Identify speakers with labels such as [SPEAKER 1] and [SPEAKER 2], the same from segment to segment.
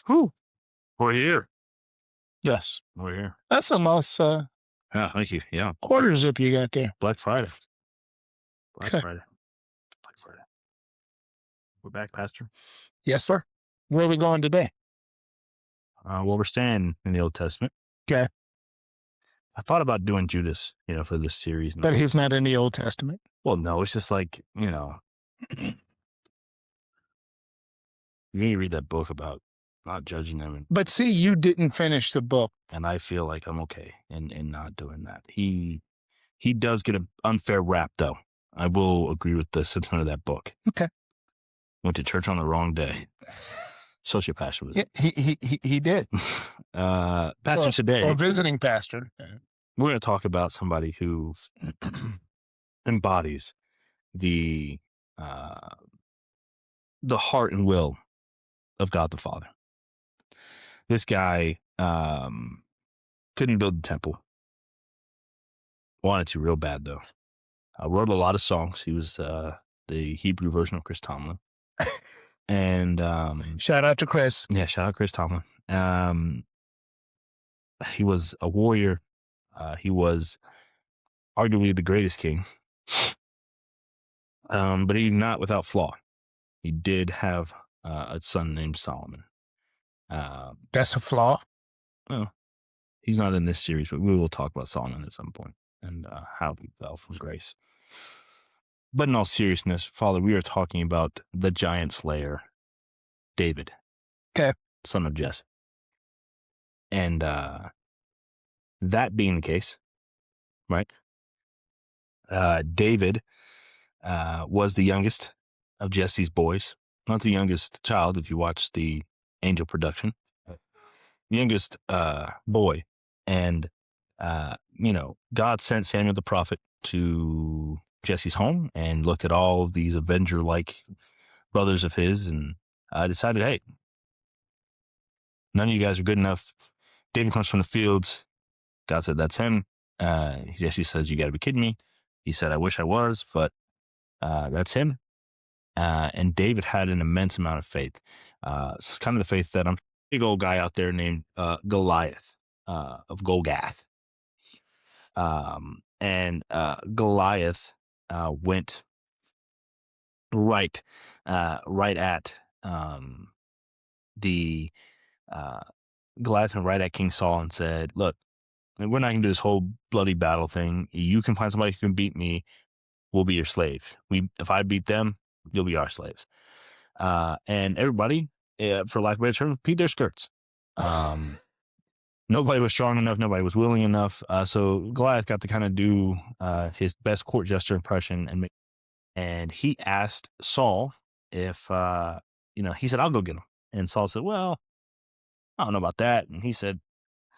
[SPEAKER 1] Whew.
[SPEAKER 2] We're here.
[SPEAKER 1] Yes.
[SPEAKER 2] We're here.
[SPEAKER 1] That's almost
[SPEAKER 2] Yeah, thank you. Yeah.
[SPEAKER 1] quarter zip you got there.
[SPEAKER 2] Black Friday. Black
[SPEAKER 1] Okay.
[SPEAKER 2] Friday. Black Friday. We're back, Pastor.
[SPEAKER 1] Yes, sir. Where are we going today?
[SPEAKER 2] Well, we're staying in the Old Testament.
[SPEAKER 1] Okay.
[SPEAKER 2] I thought about doing Judas, for this series.
[SPEAKER 1] But he's not in the Old Testament.
[SPEAKER 2] Well, no, it's just like, you need to read that book about not judging them.
[SPEAKER 1] But see, you didn't finish the book.
[SPEAKER 2] And I feel like I'm okay in not doing that. He does get an unfair rap, though. I will agree with the sentiment of that book.
[SPEAKER 1] Okay.
[SPEAKER 2] Went to church on the wrong day. Sociopath was it.
[SPEAKER 1] He did.
[SPEAKER 2] Pastor today.
[SPEAKER 1] Or visiting pastor.
[SPEAKER 2] We're going to talk about somebody who embodies the heart and will of God the Father. This guy couldn't build the temple. Wanted to real bad, though. Wrote a lot of songs. He was the Hebrew version of Chris Tomlin. And
[SPEAKER 1] shout out to Chris.
[SPEAKER 2] Yeah, shout out Chris Tomlin. He was a warrior. He was arguably the greatest king. But he's not without flaw. He did have a son named Solomon.
[SPEAKER 1] That's a flaw?
[SPEAKER 2] Well, he's not in this series, but we will talk about Solomon at some point and how he fell from grace. But in all seriousness, Father, we are talking about the giant slayer, David.
[SPEAKER 1] Okay.
[SPEAKER 2] Son of Jesse. And that being the case, right? David was the youngest of Jesse's boys. Not the youngest child, if you watch the Angel production. The youngest boy. And, God sent Samuel the prophet to Jesse's home and looked at all of these Avenger-like brothers of his and decided, hey, none of you guys are good enough. David comes from the fields. God said, that's him. Jesse says, you got to be kidding me. He said, I wish I was, but that's him. And David had an immense amount of faith. It's kind of the faith that I'm a big old guy out there named Goliath of Golgath. And Goliath went right at the Goliath went right at King Saul and said, look, we're not going to do this whole bloody battle thing. You can find somebody who can beat me. We'll be your slave. If I beat them, you'll be our slaves. And everybody, for lack of a better term, peed their skirts. Nobody was strong enough. Nobody was willing enough. So Goliath got to kind of do his best court jester impression. And he asked Saul if, he said, I'll go get him. And Saul said, well, I don't know about that. And he said,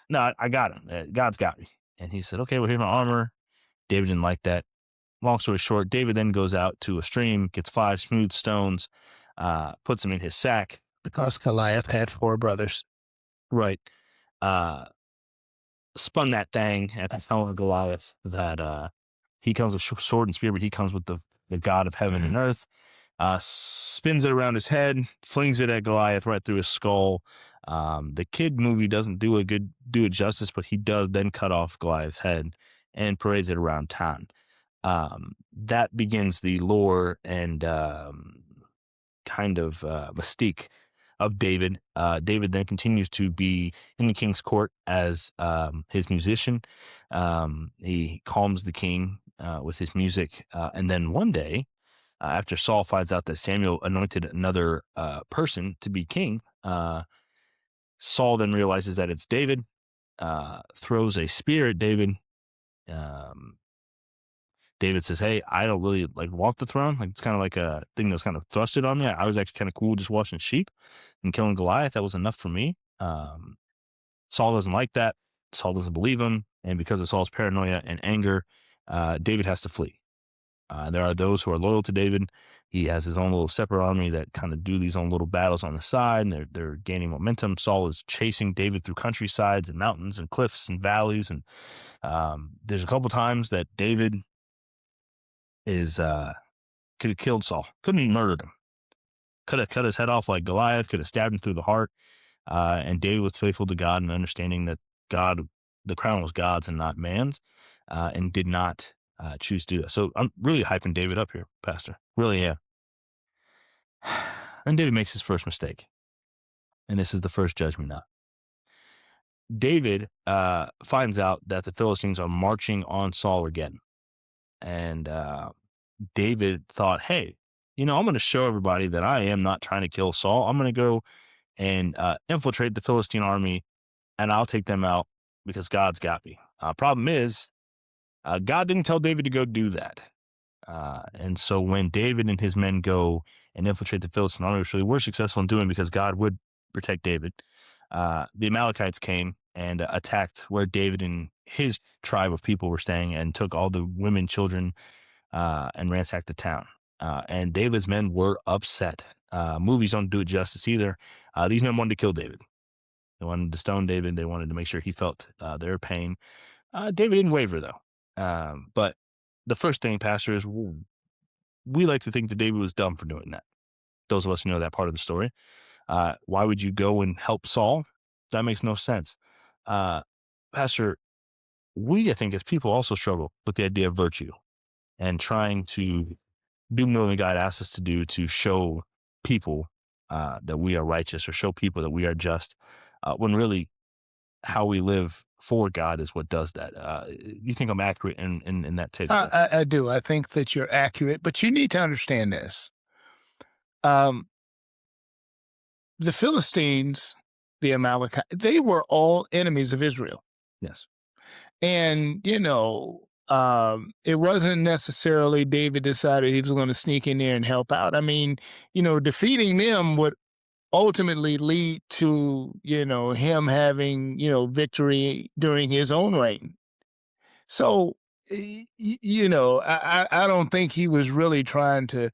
[SPEAKER 2] no, I got him. God's got me. And he said, okay, well, here's my armor. David didn't like that. Long story short, David then goes out to a stream, gets 5 smooth stones, puts them in his sack.
[SPEAKER 1] Because Goliath had 4 brothers.
[SPEAKER 2] Right. Spun that thing and telling Goliath that he comes with sword and spear, but he comes with the God of heaven and earth. Spins it around his head, flings it at Goliath right through his skull. The kid movie doesn't do it justice, but he does then cut off Goliath's head and parades it around town. That begins the lore and kind of mystique of David. David then continues to be in the king's court as his musician. He calms the king with his music. And then one day, after Saul finds out that Samuel anointed another person to be king, Saul then realizes that it's David, throws a spear at David. David says, hey, I don't really want the throne. It's kind of like a thing that's kind of thrusted on me. I was actually kind of cool just watching sheep and killing Goliath. That was enough for me. Saul doesn't like that. Saul doesn't believe him. And because of Saul's paranoia and anger, David has to flee. There are those who are loyal to David. He has his own little separate army that kind of do these own little battles on the side, and they're gaining momentum. Saul is chasing David through countrysides and mountains and cliffs and valleys. And there's a couple times that David could have killed Saul, couldn't have murdered him, could have cut his head off like Goliath, could have stabbed him through the heart. And David was faithful to God and understanding that the crown was God's and not man's, and did not choose to do that. So I'm really hyping David up here, Pastor. Really am. Then David makes his first mistake. And this is the first judgment now. David finds out that the Philistines are marching on Saul again. And David thought, hey, I'm going to show everybody that I am not trying to kill Saul. I'm going to go and infiltrate the Philistine army, and I'll take them out because God's got me. Problem is, God didn't tell David to go do that. And so when David and his men go and infiltrate the Philistine army, which they were successful in doing because God would protect David, the Amalekites came and attacked where David and his tribe of people were staying and took all the women, children, and ransacked the town. And David's men were upset. Movies don't do it justice either. These men wanted to kill David. They wanted to stone David. They wanted to make sure he felt their pain. David didn't waver, though. But the first thing, Pastor, is we like to think that David was dumb for doing that. Those of us who know that part of the story. Why would you go and help Saul? That makes no sense. Pastor, I think, as people also struggle with the idea of virtue and trying to do more than God asks us to do to show people that we are righteous or show people that we are just, when really how we live for God is what does that. You think I'm accurate in that take?
[SPEAKER 1] I do. I think that you're accurate, but you need to understand this. The Philistines, the Amalekites, they were all enemies of Israel.
[SPEAKER 2] Yes.
[SPEAKER 1] And, it wasn't necessarily David decided he was going to sneak in there and help out. I mean, defeating them would ultimately lead to, him having, victory during his own reign. So, I don't think he was really trying to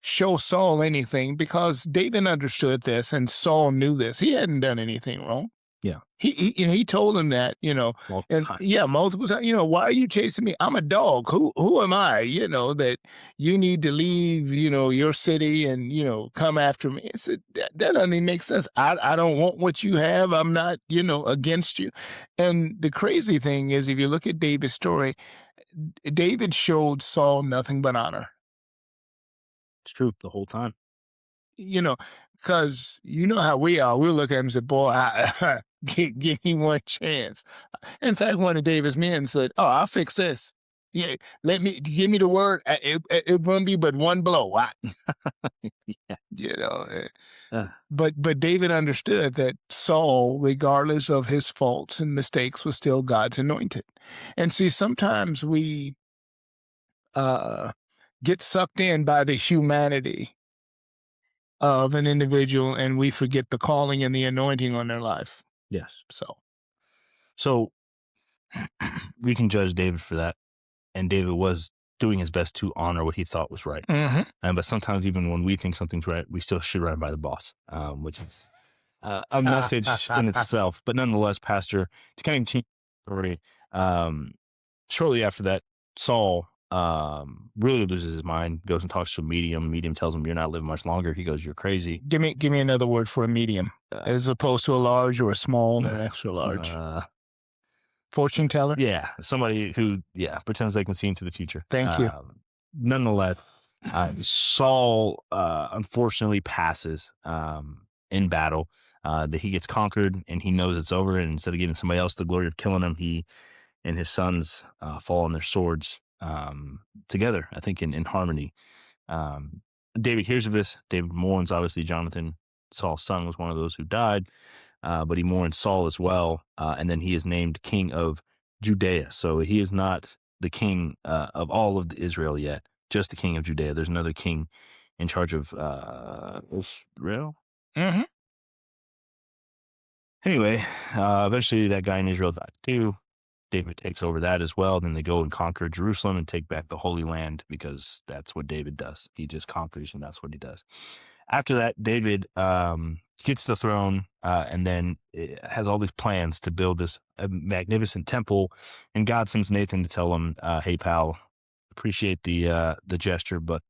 [SPEAKER 1] show Saul anything because David understood this and Saul knew this. He hadn't done anything wrong.
[SPEAKER 2] Yeah.
[SPEAKER 1] He told him that, multiple times, why are you chasing me? I'm a dog. Who am I? That you need to leave, your city and, come after me. It's that doesn't even make sense. I don't want what you have. I'm not, against you. And the crazy thing is, if you look at David's story, David showed Saul nothing but honor.
[SPEAKER 2] It's true the whole time.
[SPEAKER 1] Because how we are. We'll look at him and say, boy, give me one chance. In fact, one of David's men said, oh, I'll fix this. Yeah, give me the word. It won't be but one blow.
[SPEAKER 2] Yeah.
[SPEAKER 1] But David understood that Saul, regardless of his faults and mistakes, was still God's anointed. And see, sometimes we get sucked in by the humanity of an individual and we forget the calling and the anointing on their life.
[SPEAKER 2] Yes.
[SPEAKER 1] So
[SPEAKER 2] we can judge David for that. And David was doing his best to honor what he thought was right.
[SPEAKER 1] Mm-hmm.
[SPEAKER 2] But sometimes even when we think something's right, we still should run by the boss, which is a message in itself. But nonetheless, Pastor, to kind of continue the story, shortly after that, Saul really loses his mind, goes and talks to a medium. Medium tells him, you're not living much longer. He goes, you're crazy.
[SPEAKER 1] Give me another word for a medium, as opposed to a large or a small or extra large. Fortune teller?
[SPEAKER 2] Yeah, somebody who, pretends they can see into the future.
[SPEAKER 1] Thank you.
[SPEAKER 2] Nonetheless, Saul unfortunately passes in battle. That he gets conquered and he knows it's over. And instead of giving somebody else the glory of killing him, he and his sons fall on their swords together, I think in harmony. David hears of this. David mourns, obviously. Jonathan, Saul's son, was one of those who died. But he mourns Saul as well. And then he is named king of Judea. So he is not the king of all of Israel yet, just the king of Judea. There's another king in charge of Israel.
[SPEAKER 1] Mm-hmm.
[SPEAKER 2] Anyway, eventually that guy in Israel died too. David takes over that as well. Then they go and conquer Jerusalem and take back the Holy Land because that's what David does. He just conquers and that's what he does. After that, David gets the throne and then has all these plans to build this magnificent temple. And God sends Nathan to tell him, hey, pal, appreciate the gesture, but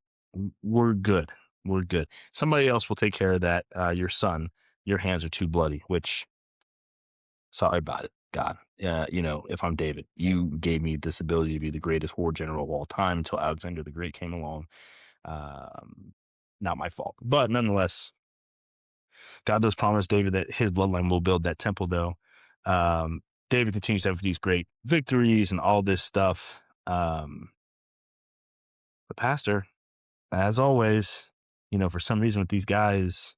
[SPEAKER 2] we're good. We're good. Somebody else will take care of that, your son. your hands are too bloody, which, sorry about it, God. If I'm David, you gave me this ability to be the greatest war general of all time until Alexander the Great came along. Um, Not my fault. But nonetheless, God does promise David that his bloodline will build that temple, though. David continues to have these great victories and all this stuff. The pastor, as always, for some reason with these guys,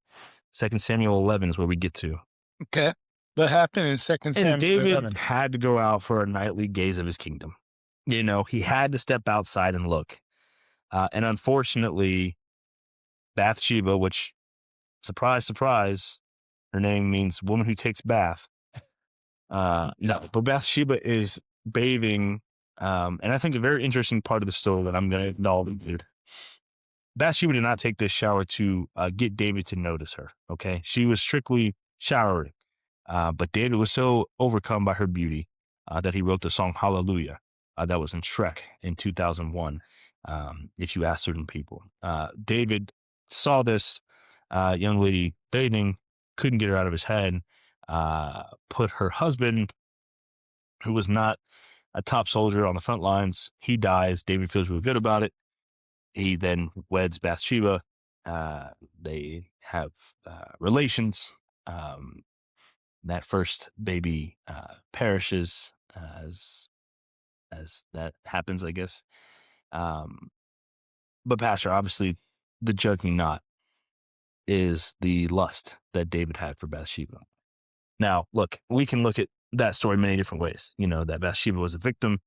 [SPEAKER 2] 2 Samuel 11 is where we get to.
[SPEAKER 1] Okay. What happened in Second
[SPEAKER 2] And
[SPEAKER 1] Samuel
[SPEAKER 2] David
[SPEAKER 1] 11?
[SPEAKER 2] had to go out for a nightly gaze of his kingdom. He had to step outside and look. And unfortunately, Bathsheba, which, surprise, surprise, her name means woman who takes bath. No, but Bathsheba is bathing. And I think a very interesting part of the story that I'm going to acknowledge, dude. Bathsheba did not take this shower to get David to notice her. Okay. She was strictly showering. But David was so overcome by her beauty that he wrote the song Hallelujah that was in Shrek in 2001. If you ask certain people, David saw this young lady dating, couldn't get her out of his head, put her husband, who was not a top soldier on the front lines, he dies. David feels really good about it. He then weds Bathsheba. They have relations. That first baby perishes as that happens, I guess. But Pastor, obviously, the judging not is the lust that David had for Bathsheba. Now, look, we can look at that story many different ways. That Bathsheba was a victim,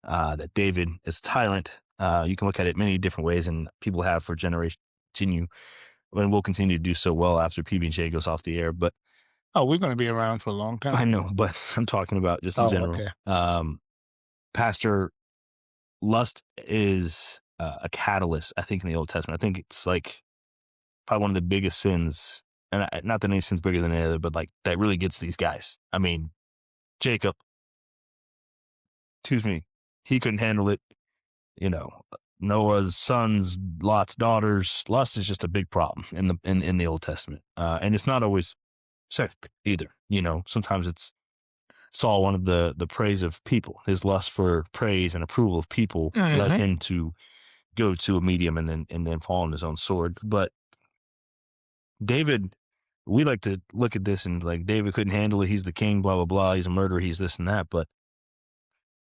[SPEAKER 2] that David is a tyrant. You can look at it many different ways, and people have for generations. Continue, and we'll continue to do so well after PB&J goes off the air. But
[SPEAKER 1] Oh, we're going to be around for a long time.
[SPEAKER 2] I know, but I'm talking about just in general.
[SPEAKER 1] Okay.
[SPEAKER 2] Pastor, lust is a catalyst, I think, in the Old Testament. I think it's like probably one of the biggest sins, and not that any sin's bigger than any other, but like that really gets these guys. I mean, Jacob, he couldn't handle it. Noah's sons, Lot's daughters. Lust is just a big problem in the Old Testament, and it's not always sex either. Sometimes it's Saul wanted the praise of people. His lust for praise and approval of people led him to go to a medium and then fall on his own sword. But David, we like to look at this and like David couldn't handle it. He's the king, blah blah blah. He's a murderer. He's this and that. But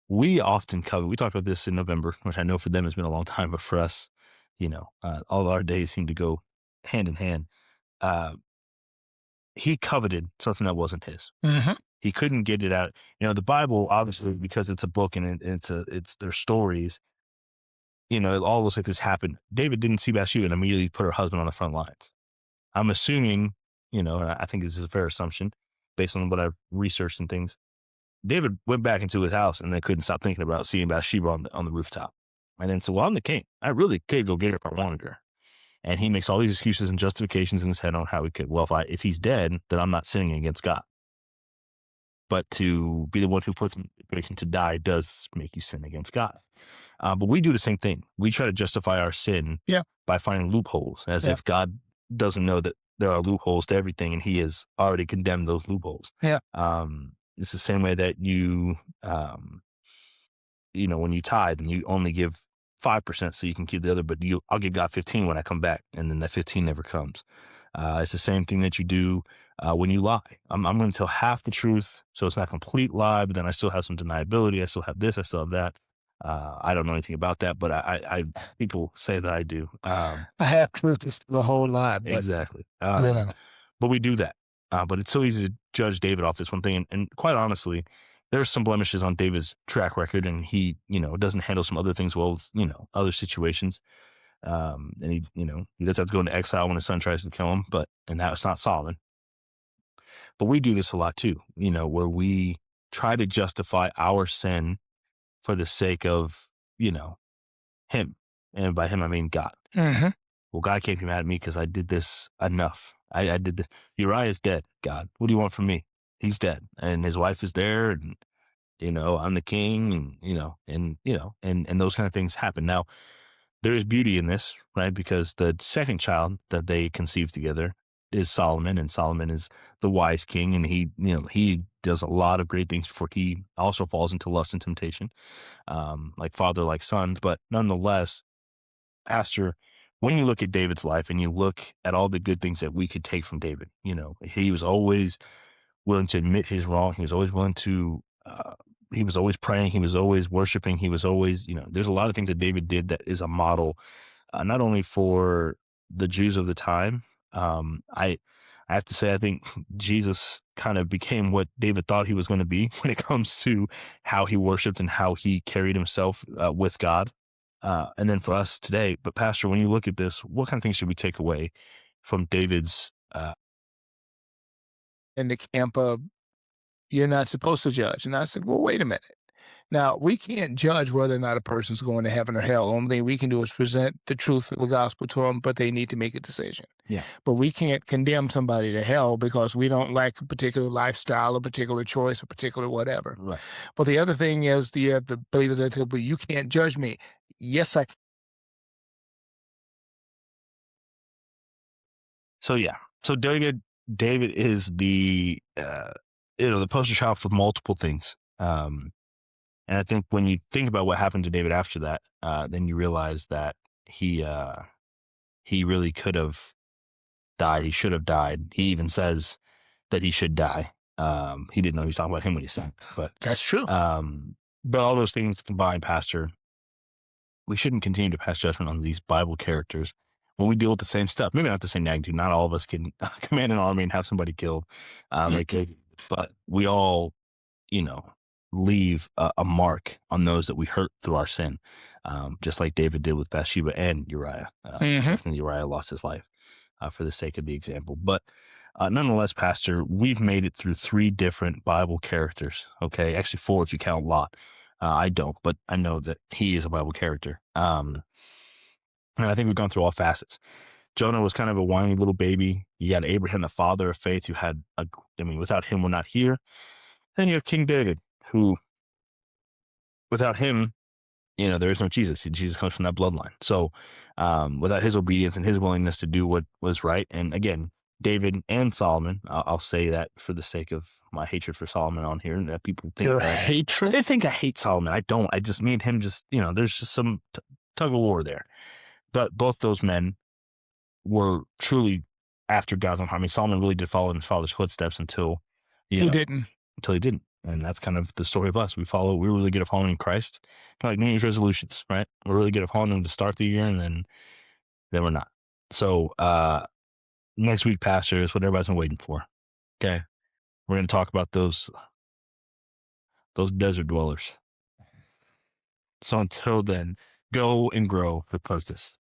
[SPEAKER 2] we often cover. We talked about this in November, which I know for them has been a long time, but for us, all our days seem to go hand in hand. He coveted something that wasn't his. He couldn't get it out. The Bible, obviously, because it's a book and it's their stories. It all looks like this happened. David didn't see Bathsheba and immediately put her husband on the front lines. I'm assuming, and I think this is a fair assumption based on what I've researched and things. David went back into his house and then couldn't stop thinking about seeing Bathsheba on the rooftop. And then said, well, I'm the king. I really could go get her if I wanted her. And he makes all these excuses and justifications in his head on how he could. Well, if he's dead, then I'm not sinning against God. But to be the one who puts him in a position to die does make you sin against God. But we do the same thing. We try to justify our sin by finding loopholes, as if God doesn't know that there are loopholes to everything, and he has already condemned those loopholes. It's the same way that you, when you tithe and you only give 5% so you can keep the other, but I'll give God 15 when I come back, and then that 15 never comes. It's the same thing that you do when you lie. I'm going to tell half the truth, so it's not a complete lie, but then I still have some deniability. I still have this, I still have that. I don't know anything about that, but I people say that I do.
[SPEAKER 1] I have truth is the whole lie. But,
[SPEAKER 2] exactly. But we do that. But it's so easy to judge David off this one thing. And quite honestly, there's some blemishes on David's track record, and he, doesn't handle some other things well with, other situations. And he does have to go into exile when his son tries to kill him, and that's not Solomon. But we do this a lot too, where we try to justify our sin for the sake of, him. And by him, I mean God. Well, God can't be mad at me because I did this enough. I did this. Uriah is dead, God. What do you want from me? He's dead. And his wife is there, and, I'm the king, and those kind of things happen. Now, there is beauty in this, right? Because the second child that they conceived together, is Solomon, and Solomon is the wise king, and he does a lot of great things before he also falls into lust and temptation, like father, like son. But nonetheless, Pastor, when you look at David's life and you look at all the good things that we could take from David, he was always willing to admit his wrong. He was always willing to, he was always praying. He was always worshiping. He was always, there's a lot of things that David did that is a model, not only for the Jews of the time. I have to say, I think Jesus kind of became what David thought he was going to be when it comes to how he worshiped and how he carried himself with God. And then for us today, but Pastor, when you look at this, what kind of things should we take away from David's?
[SPEAKER 1] In the camp of, you're not supposed to judge. And I said, well, wait a minute. Now, we can't judge whether or not a person's going to heaven or hell. Only thing we can do is present the truth of the gospel to them, but they need to make a decision.
[SPEAKER 2] Yeah.
[SPEAKER 1] But we can't condemn somebody to hell because we don't like a particular lifestyle, a particular choice, a particular whatever.
[SPEAKER 2] Right.
[SPEAKER 1] But the other thing is, the believers that tell you, you can't judge me. Yes, I can.
[SPEAKER 2] So yeah. So David is the poster child for multiple things. And I think when you think about what happened to David after that, then you realize that he really could have died. He should have died. He even says that he should die. He didn't know he was talking about him when he said, but
[SPEAKER 1] That's true.
[SPEAKER 2] but all those things combined, Pastor, we shouldn't continue to pass judgment on these Bible characters when we deal with the same stuff. Maybe not the same magnitude. Not all of us can command an army and have somebody killed, but we all, leave a mark on those that we hurt through our sin, just like David did with Bathsheba and Uriah. Definitely Uriah lost his life for the sake of the example. But nonetheless, Pastor, we've made it through 3 different Bible characters. Okay, actually 4 if you count Lot. I don't, but I know that he is a Bible character. And I think we've gone through all facets. Jonah was kind of a whiny little baby. You had Abraham, the father of faith, who had, without him, we're not here. Then you have King David, who, without him, there is no Jesus. Jesus comes from that bloodline. So without his obedience and his willingness to do what was right, and again, David and Solomon, I'll say that for the sake of my hatred for Solomon on here, and that people think
[SPEAKER 1] Your hatred?
[SPEAKER 2] they think I hate Solomon. I don't. I just, me and him just, there's just some tug of war there. But both those men were truly after God's own heart. I mean, Solomon really did follow in his father's footsteps until
[SPEAKER 1] He didn't.
[SPEAKER 2] he didn't. And that's kind of the story of us. We're really good at following Christ, kind of like New Year's resolutions, right? We're really good at following them to start the year, and then we're not. So next week, Pastor, is what everybody's been waiting for. Okay. We're going to talk about those desert dwellers. So until then, go and grow with Postus.